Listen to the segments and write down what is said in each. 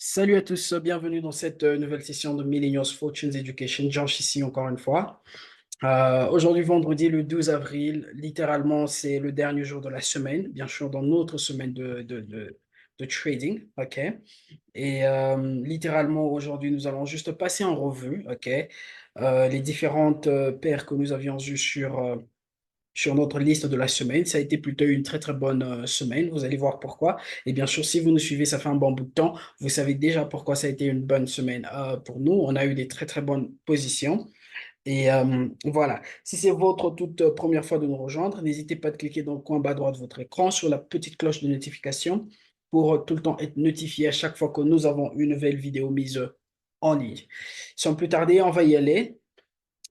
Salut à tous, bienvenue dans cette nouvelle session de Millennials Fortunes Education. Josh ici encore une fois. Aujourd'hui, vendredi, le 12 avril, littéralement, c'est le dernier jour de la semaine, bien sûr, dans notre semaine de trading, OK? Et littéralement, aujourd'hui, nous allons juste passer en revue, OK? Les différentes paires que nous avions eues sur notre liste de la semaine. Ça a été plutôt une très très bonne semaine. Vous allez voir pourquoi. Et bien sûr, si vous nous suivez, ça fait un bon bout de temps. Vous savez déjà pourquoi ça a été une bonne semaine pour nous. On a eu des très très bonnes positions. Et voilà. Si c'est votre toute première fois de nous rejoindre, n'hésitez pas à cliquer dans le coin bas droit de votre écran sur la petite cloche de notification pour tout le temps être notifié à chaque fois que nous avons une nouvelle vidéo mise en ligne. Sans plus tarder, on va y aller.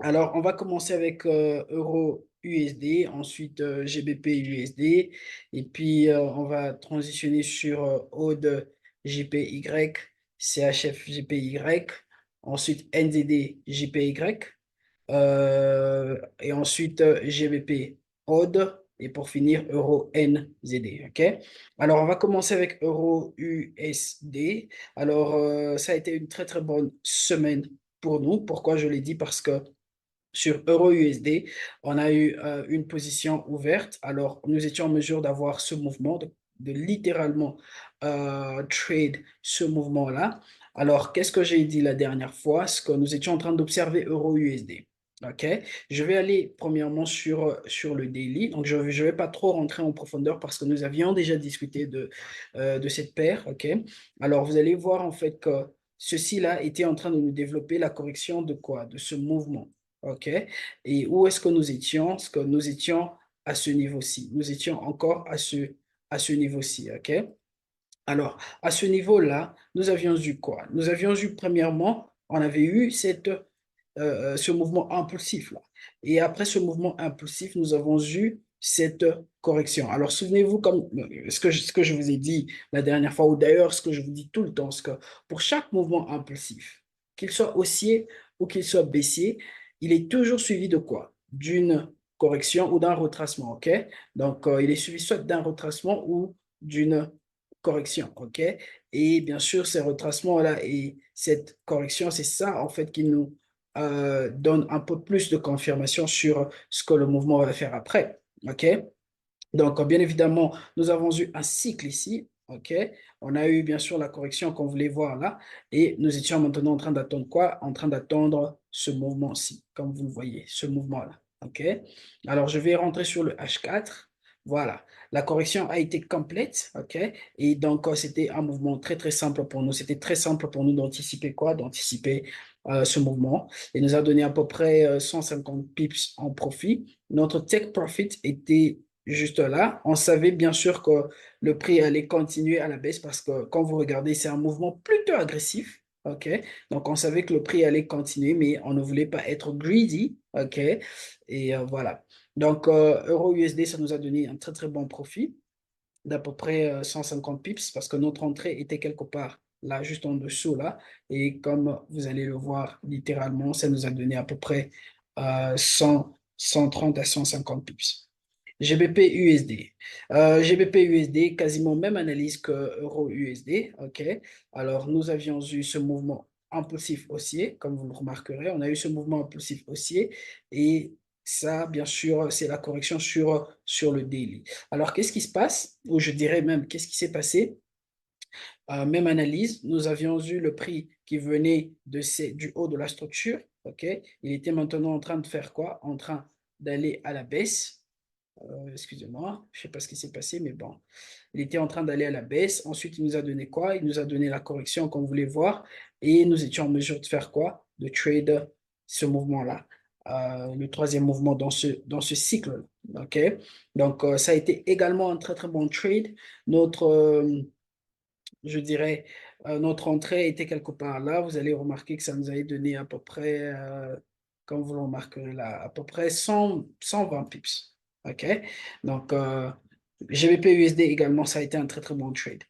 Alors, on va commencer avec Euro USD, ensuite GBP USD, et puis on va transitionner sur AUD JPY, CHF JPY, ensuite NZD JPY, et ensuite GBP AUD, et pour finir Euro NZD. OK? Alors, on va commencer avec Euro USD. Alors, ça a été une très très bonne semaine pour nous. Pourquoi je l'ai dit? Parce que sur Euro USD, on a eu une position ouverte. Alors, nous étions en mesure d'avoir ce mouvement, de littéralement trade ce mouvement-là. Alors, qu'est-ce que j'ai dit la dernière fois? Ce que nous étions en train d'observer Euro USD. OK? Je vais aller premièrement sur le daily. Donc, je ne vais pas trop rentrer en profondeur parce que nous avions déjà discuté de cette paire. OK? Alors, vous allez voir en fait que ceci-là était en train de nous développer la correction de quoi? De ce mouvement. OK? Et où est-ce que nous étions? Ce que nous étions à ce niveau-ci. Nous étions encore à ce niveau-ci. OK? Alors, à ce niveau-là, nous avions eu quoi? Nous avions eu, premièrement, on avait eu ce mouvement impulsif là. Et après ce mouvement impulsif, nous avons eu cette correction. Alors, souvenez-vous, comme ce que je vous ai dit la dernière fois, ou d'ailleurs ce que je vous dis tout le temps, c'est que pour chaque mouvement impulsif, qu'il soit haussier ou qu'il soit baissier, il est toujours suivi de quoi? D'une correction ou d'un retracement, OK? Donc, il est suivi soit d'un retracement ou d'une correction, OK? Et bien sûr, ces retracements-là et cette correction, c'est ça, en fait, qui nous donne un peu plus de confirmation sur ce que le mouvement va faire après, OK? Donc, bien évidemment, nous avons eu un cycle ici, OK? On a eu, bien sûr, la correction qu'on voulait voir là, et nous étions maintenant en train d'attendre quoi? En train d'attendre ce mouvement-ci, comme vous le voyez, ce mouvement-là, OK? Alors, je vais rentrer sur le H4. Voilà, la correction a été complète, OK? Et donc, c'était un mouvement très, très simple pour nous. C'était très simple pour nous d'anticiper quoi? D'anticiper ce mouvement. Il nous a donné à peu près 150 pips en profit. Notre take profit était juste là. On savait bien sûr que le prix allait continuer à la baisse parce que quand vous regardez, c'est un mouvement plutôt agressif. OK? Donc, on savait que le prix allait continuer, mais on ne voulait pas être greedy. OK? Et voilà. Donc, Euro USD, ça nous a donné un très, très bon profit d'à peu près 150 pips parce que notre entrée était quelque part là, juste en dessous là. Et comme vous allez le voir littéralement, ça nous a donné à peu près 100, 130 à 150 pips. GBP USD. GBP USD, quasiment même analyse que Euro USD. OK. Alors, nous avions eu ce mouvement impulsif haussier, comme vous le remarquerez. On a eu ce mouvement impulsif haussier et ça, bien sûr, c'est la correction sur le daily. Alors, qu'est-ce qui se passe? Ou je dirais même, qu'est-ce qui s'est passé? Même analyse, nous avions eu le prix qui venait du haut de la structure. OK. Il était maintenant en train de faire quoi? En train d'aller à la baisse. Excusez-moi, je ne sais pas ce qui s'est passé, mais bon. Il était en train d'aller à la baisse. Ensuite, il nous a donné quoi? Il nous a donné la correction qu'on voulait voir. Et nous étions en mesure de faire quoi? De trade ce mouvement-là. Le troisième mouvement dans ce cycle-là. OK? Donc, ça a été également un très, très bon trade. Notre, je dirais, notre entrée était quelque part là. Vous allez remarquer que ça nous a donné à peu près, comme vous le remarquerez là, à peu près 120 pips. OK? Donc, GBP USD également, ça a été un très, très bon trade.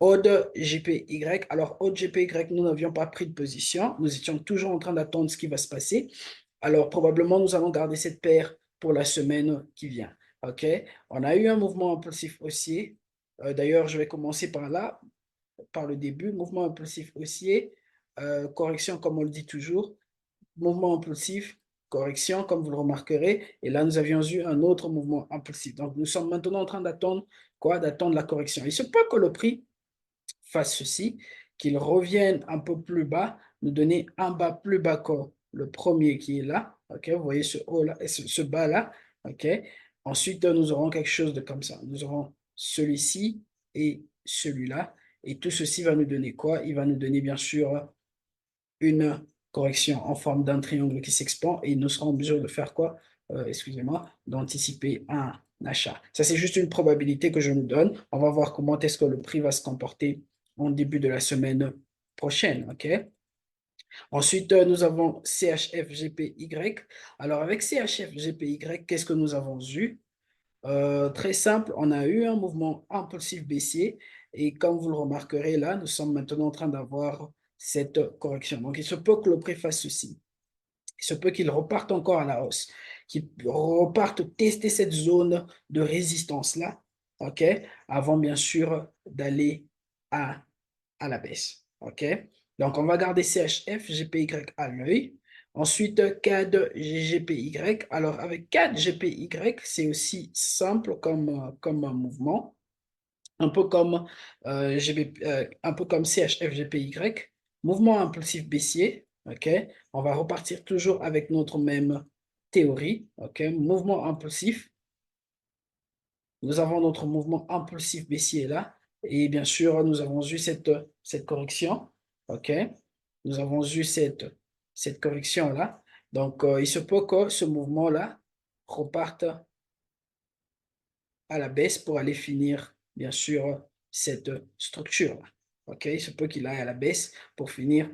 Aude GPY. Alors, Aude GPY, nous n'avions pas pris de position. Nous étions toujours en train d'attendre ce qui va se passer. Alors, probablement, nous allons garder cette paire pour la semaine qui vient. OK? On a eu un mouvement impulsif haussier. D'ailleurs, je vais commencer par là. par le début, mouvement impulsif haussier, correction comme on le dit toujours, mouvement impulsif, correction comme vous le remarquerez, et là nous avions eu un autre mouvement impulsif. Donc nous sommes maintenant en train d'attendre quoi? D'attendre la correction. Il se peut que le prix fasse ceci, qu'il revienne un peu plus bas, nous donner un bas plus bas que le premier qui est là, ok, vous voyez ce haut là, ce bas là, ok. Ensuite, nous aurons quelque chose de comme ça. Nous aurons celui-ci et celui-là. Et tout ceci va nous donner quoi? Il va nous donner bien sûr une correction en forme d'un triangle qui s'expand et nous serons en mesure de faire quoi? Excusez-moi, d'anticiper un achat. Ça, c'est juste une probabilité que je nous donne. On va voir comment est-ce que le prix va se comporter en début de la semaine prochaine. OK? Ensuite, nous avons CHF-GPY. Alors, avec CHF-GPY, qu'est-ce que nous avons eu? Très simple, on a eu un mouvement impulsif baissier et comme vous le remarquerez là, nous sommes maintenant en train d'avoir cette correction. Donc, il se peut que le prix fasse ceci. Il se peut qu'il reparte encore à la hausse, qu'il reparte tester cette zone de résistance-là, OK, avant bien sûr d'aller à, à la baisse. OK? Donc, on va garder CHF, GPY à l'œil. Ensuite, CAD, GPY. Alors, avec CAD, GPY, c'est aussi simple comme un mouvement, un peu comme, un peu comme CHF, GPY. Mouvement impulsif baissier. OK? On va repartir toujours avec notre même théorie. OK? Mouvement impulsif. Nous avons notre mouvement impulsif baissier là. Et bien sûr, nous avons eu cette correction. OK? Nous avons eu cette correction-là. Donc, il se peut que ce mouvement-là reparte à la baisse pour aller finir, bien sûr, cette structure-là. OK? Il se peut qu'il aille à la baisse pour finir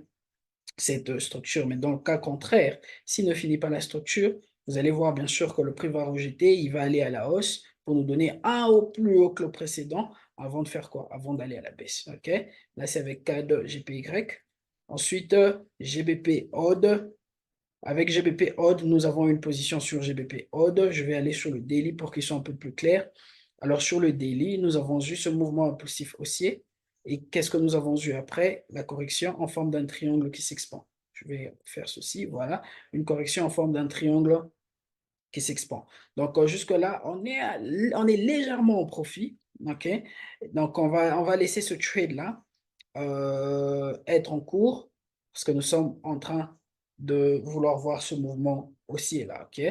cette structure. Mais dans le cas contraire, s'il ne finit pas la structure, vous allez voir bien sûr que le prix va rejeter, il va aller à la hausse pour nous donner un haut plus haut que le précédent avant de faire quoi? Avant d'aller à la baisse. OK? Là, c'est avec CAD GPY. Ensuite, GBP Odd. Avec GBP Odd, nous avons une position sur GBP Odd. Je vais aller sur le daily pour qu'il soit un peu plus clair. Alors, sur le daily, nous avons eu ce mouvement impulsif haussier. Et qu'est-ce que nous avons eu après? La correction en forme d'un triangle qui s'expand. Je vais faire ceci, voilà. Une correction en forme d'un triangle qui s'expand. Donc, jusque-là, on est légèrement au profit. OK? Donc, on va laisser ce trade-là être en cours parce que nous sommes en train de vouloir voir ce mouvement haussier là. OK?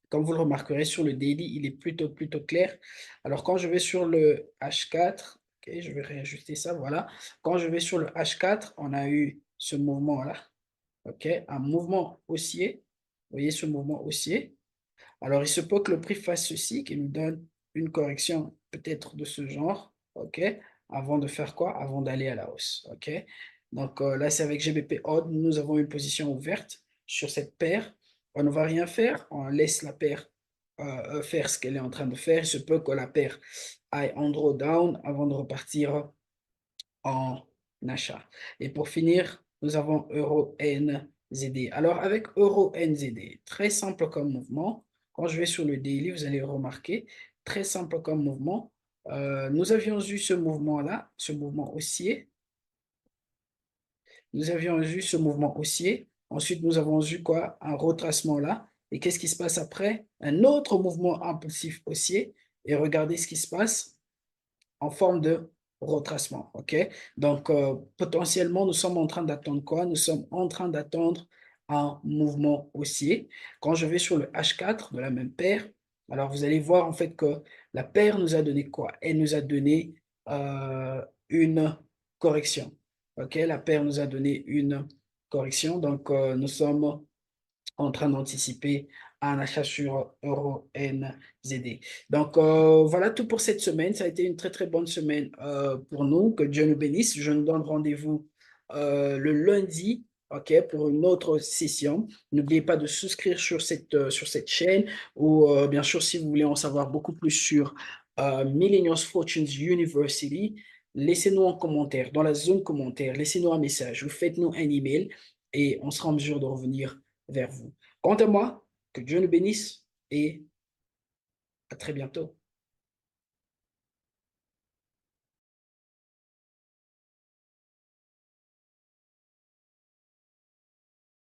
Comme vous le remarquerez sur le daily, il est plutôt clair. Alors, quand je vais sur le H4, OK, je vais réajuster ça, voilà. Quand je vais sur le H4, on a eu ce mouvement-là. OK? Un mouvement haussier. Vous voyez ce mouvement haussier? Alors, il se peut que le prix fasse ceci, qu'il nous donne une correction peut-être de ce genre, OK, avant de faire quoi? Avant d'aller à la hausse, OK. Donc là, c'est avec GBP Odd, nous avons une position ouverte sur cette paire. On ne va rien faire, on laisse la paire faire ce qu'elle est en train de faire. Il se peut que la paire aille en drawdown avant de repartir en achat. Et pour finir, nous avons Euro NZD. Alors, avec Euro NZD, très simple comme mouvement. Quand je vais sur le daily, vous allez remarquer, très simple comme mouvement. Nous avions eu ce mouvement-là, ce mouvement haussier. Nous avions eu ce mouvement haussier. Ensuite, nous avons eu quoi? Un retracement là. Et qu'est-ce qui se passe après? Un autre mouvement impulsif haussier. Et regardez ce qui se passe en forme de retracement. OK? Donc, potentiellement, nous sommes en train d'attendre quoi? Nous sommes en train d'attendre un mouvement haussier. Quand je vais sur le H4 de la même paire, alors vous allez voir en fait que la paire nous a donné quoi? Elle nous a donné une correction. OK? La paire nous a donné une correction. Donc, nous sommes en train d'anticiper un achat sur Euro NZD. Donc, voilà tout pour cette semaine. Ça a été une très bonne semaine pour nous. Que Dieu nous bénisse. Je nous donne rendez-vous le lundi, OK, pour une autre session. N'oubliez pas de souscrire sur cette chaîne ou bien sûr, si vous voulez en savoir beaucoup plus sur Millennials Fortunes University, laissez-nous un commentaire dans la zone commentaire. Laissez-nous un message ou faites-nous un email et on sera en mesure de revenir vers vous. Quant à moi, que Dieu nous bénisse et à très bientôt.